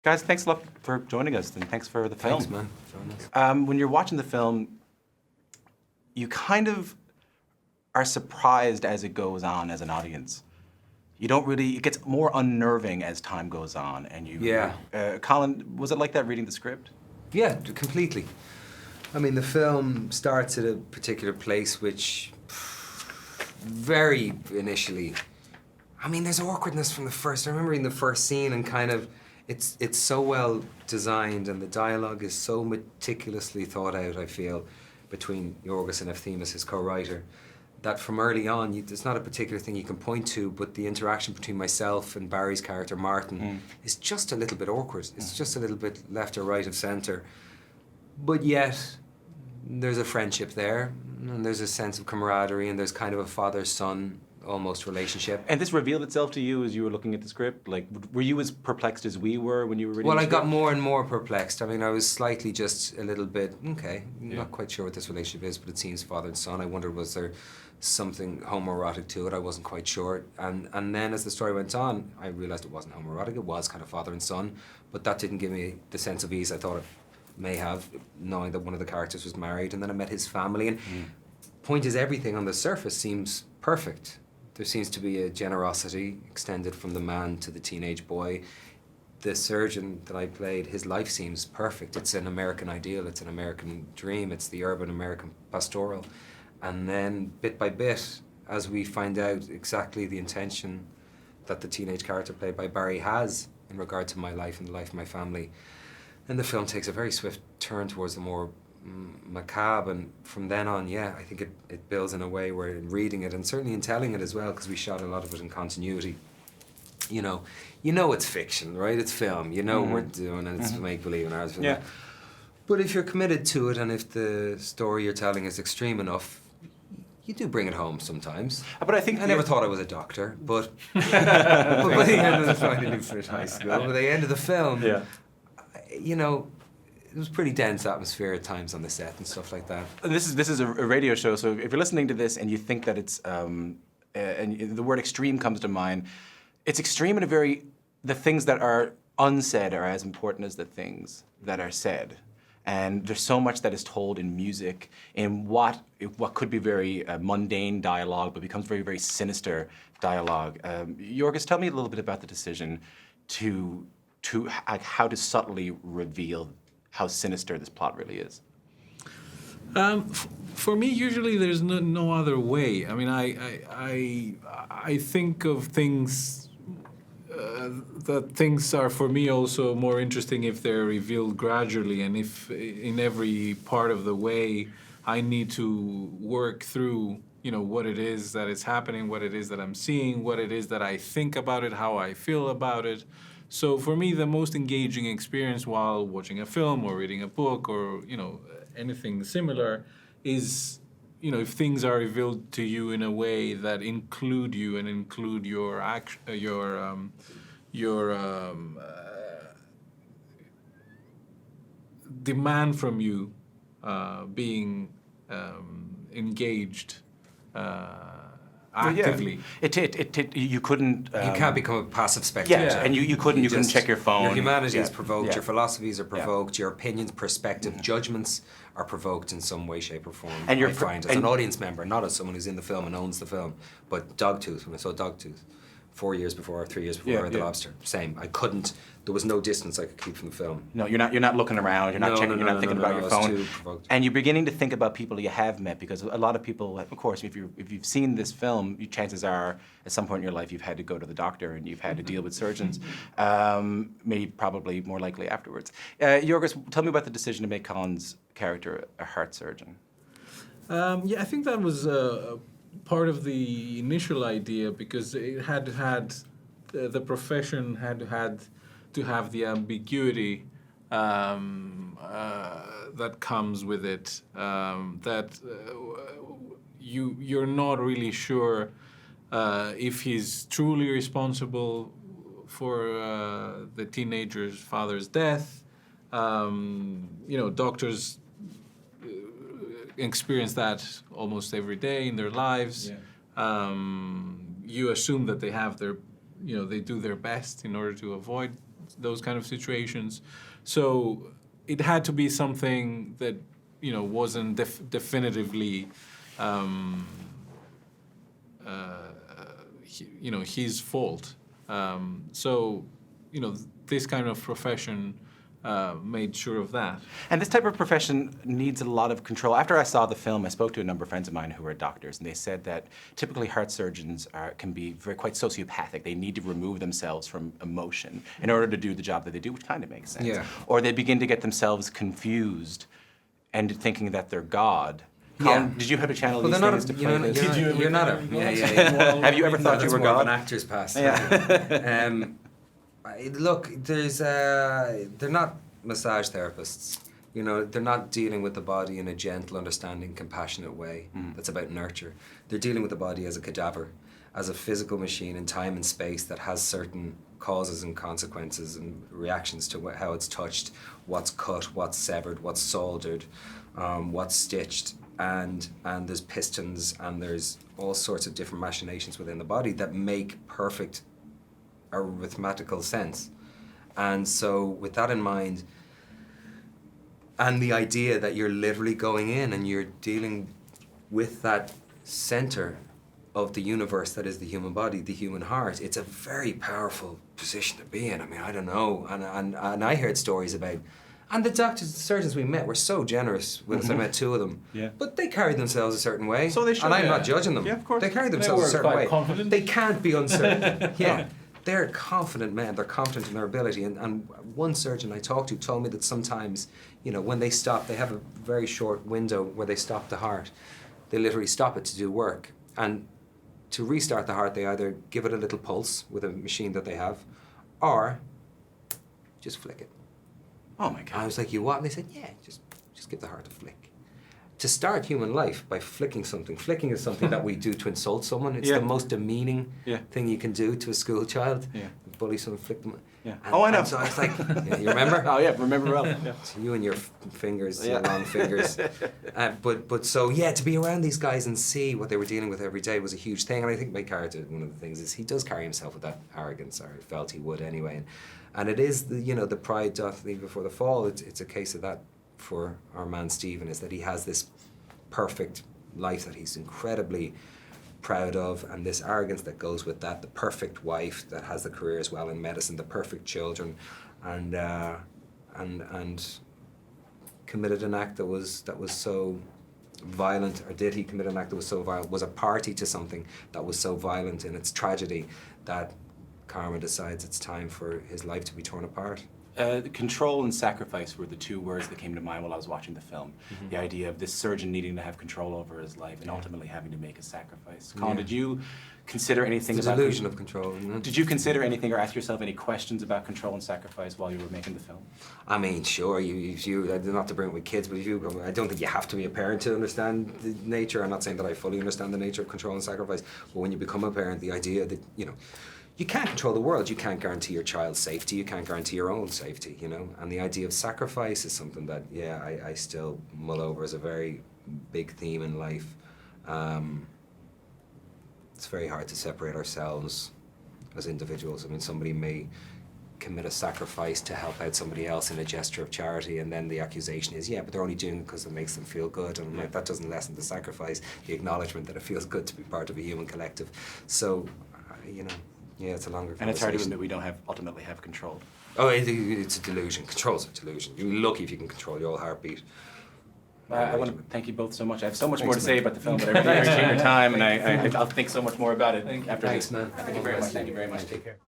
Guys, thanks a lot for joining us, and thanks for the film. Thanks, man. Join us. When you're watching the film, you kind of are surprised as it goes on as an audience. You don't really, it gets more unnerving as time goes on, and you... Yeah. Colin, was it like that reading the script? Yeah, completely. I mean, the film starts at a particular place which, very initially, I mean, there's awkwardness from the first. I remember in the first scene and kind of, it's so well designed and the dialogue is so meticulously thought out, I feel, between Yorgos and Lanthimos, his co-writer, that from early on, there's not a particular thing you can point to, but the interaction between myself and Barry's character, Martin, is just a little bit awkward. It's just a little bit left or right of centre. But yet, there's a friendship there, and there's a sense of camaraderie, and there's kind of a father-son almost relationship. And this revealed itself to you as you were looking at the script? Like, were you as perplexed as we were when you were reading Well, the I script? got more and more perplexed. I mean, I was slightly just a little bit, okay, not quite sure what this relationship is, but it seems father and son. I wondered, was there something homoerotic to it? I wasn't quite sure. And then as the story went on, I realized it wasn't homoerotic. It was kind of father and son, but that didn't give me the sense of ease I thought it may have, knowing that one of the characters was married. And then I met his family, and point is, everything on the surface seems perfect. There seems to be a generosity extended from the man to the teenage boy. The surgeon that I played, his life seems perfect. It's an American ideal, it's an American dream, it's the urban American pastoral. And then, bit by bit, as we find out exactly the intention that the teenage character played by Barry has in regard to my life and the life of my family, and the film takes a very swift turn towards the more macabre, and from then on, yeah, I think it builds in a way where in reading it, and certainly in telling it as well, because we shot a lot of it in continuity, you know it's fiction, right? It's film, we're doing it, it's make-believe and ours. Yeah. But if you're committed to it, and if the story you're telling is extreme enough, you do bring it home sometimes. But I think... I never thought I was a doctor, but by the end of the film, I didn't finish high school. By the end of the film, it was pretty dense atmosphere at times on the set and stuff like that. This is a radio show, so if you're listening to this and you think that it's, and the word extreme comes to mind, it's extreme in a very, the things that are unsaid are as important as the things that are said. And there's so much that is told in music, in what could be very mundane dialogue, but becomes very, very sinister dialogue. Yorgos, tell me a little bit about the decision to how to subtly reveal how sinister this plot really is. For me, usually there's no other way. I mean, I think of things that things are for me also more interesting if they're revealed gradually, and if in every part of the way I need to work through, what it is that is happening, what it is that I'm seeing, what it is that I think about it, how I feel about it. So for me, the most engaging experience while watching a film or reading a book or, anything similar is, if things are revealed to you in a way that include you and include your demand from you being engaged actively. You couldn't... you can't become a passive spectator. Yeah, and you couldn't check your phone. Your humanity is provoked, Yeah. your philosophies are provoked, your opinions, perspective, judgments are provoked in some way, shape or form. And I find as an audience member, not as someone who's in the film and owns the film, but Dogtooth, when I saw Dogtooth, 3 years before I read The Lobster, same. I couldn't, there was no distance I could keep from the film. No, you're not looking around, you're not checking, you're not thinking about your phone. I was too provoked. And you're beginning to think about people you have met, because a lot of people, of course, if you've seen this film, chances are at some point in your life you've had to go to the doctor and you've had to deal with surgeons, maybe probably more likely afterwards. Yorgos, tell me about the decision to make Colin's character a heart surgeon. I think that was part of the initial idea, because it the profession had to have the ambiguity that comes with it, that you're not really sure if he's truly responsible for the teenager's father's death. Doctors experience that almost every day in their lives. You assume that they have they do their best in order to avoid those kind of situations. So it had to be something that, you know, wasn't definitively, you know, his fault. So, you know, this kind of profession made sure of that. And this type of profession needs a lot of control. After I saw the film, I spoke to a number of friends of mine who are doctors, and they said that typically heart surgeons can be quite sociopathic. They need to remove themselves from emotion in order to do the job that they do, which kind of makes sense. Yeah. Or they begin to get themselves confused and thinking that they're God. Yeah. Colin, did you have a channel Well, these they're not days to play this? you're not a... Yeah. Have you ever thought you That's were more of God? an actor's pass. Yeah. Look, there's they're not massage therapists. You know, they're not dealing with the body in a gentle, understanding, compassionate way. That's about nurture. They're dealing with the body as a cadaver, as a physical machine in time and space that has certain causes and consequences and reactions to how it's touched, what's cut, what's severed, what's soldered, what's stitched, and there's pistons and there's all sorts of different machinations within the body that make perfect arithmetical sense. And so with that in mind, and the idea that you're literally going in and you're dealing with that center of the universe that is the human body, the human heart, it's a very powerful position to be in. I mean, I don't know. And I heard stories about, and the doctors, the surgeons we met were so generous with us. I met two of them. Yeah. But they carried themselves a certain way. So they should, and I'm yeah. not judging them. Yeah, of course. They carried They themselves were a certain quite way. confident. They can't be uncertain. Yeah. They're confident men. They're confident in their ability. And one surgeon I talked to told me that sometimes, you know, when they stop, they have a very short window where they stop the heart. They literally stop it to do work. And to restart the heart, they either give it a little pulse with a machine that they have, or just flick it. Oh my And God. I was like, you what? And they said, yeah, just give the heart a flick. To start human life by flicking something. Flicking is something that we do to insult someone. It's Yeah. the most demeaning Yeah. thing you can do to a school child. Yeah. Bully someone, flick them. Yeah. And, Oh, I know. And so I was like, yeah, you remember? Oh yeah, remember well. Yeah. So you and your fingers, your Yeah. long fingers. But so, yeah, to be around these guys and see what they were dealing with every day was a huge thing. And I think my character, one of the things is he does carry himself with that arrogance, or felt he would anyway. And it is, the pride doth leave before the fall. It's a case of that for our man Stephen, is that he has this perfect life that he's incredibly proud of, and this arrogance that goes with that, the perfect wife that has the career as well in medicine, the perfect children, and committed an act that was so violent, or did he commit an act that was so violent, was a party to something that was so violent in its tragedy that karma decides it's time for his life to be torn apart. Control and sacrifice were the two words that came to mind while I was watching the film. The idea of this surgeon needing to have control over his life and ultimately having to make a sacrifice. Colin, did you consider anything It's the about delusion of control, isn't it? Did you consider anything or ask yourself any questions about control and sacrifice while you were making the film? I mean, sure, you not to bring it with kids, but I don't think you have to be a parent to understand the nature. I'm not saying that I fully understand the nature of control and sacrifice, but when you become a parent, the idea that, you can't control the world. You can't guarantee your child's safety. You can't guarantee your own safety, And the idea of sacrifice is something that, I still mull over as a very big theme in life. It's very hard to separate ourselves as individuals. I mean, somebody may commit a sacrifice to help out somebody else in a gesture of charity, and then the accusation is, but they're only doing it because it makes them feel good. And I'm like, that doesn't lessen the sacrifice, the acknowledgement that it feels good to be part of a human collective. So, it's a longer conversation. And it's hard to admit we don't ultimately have control. Oh, it's a delusion. Control's a delusion. You're lucky if you can control your own heartbeat. I want to thank you both so much. I have so much more to Thanks, say man. about the film, but I really appreciate your time, and I'll think so much more about it after Thanks, this. man. Thank you very much. Thank you very much. Take care.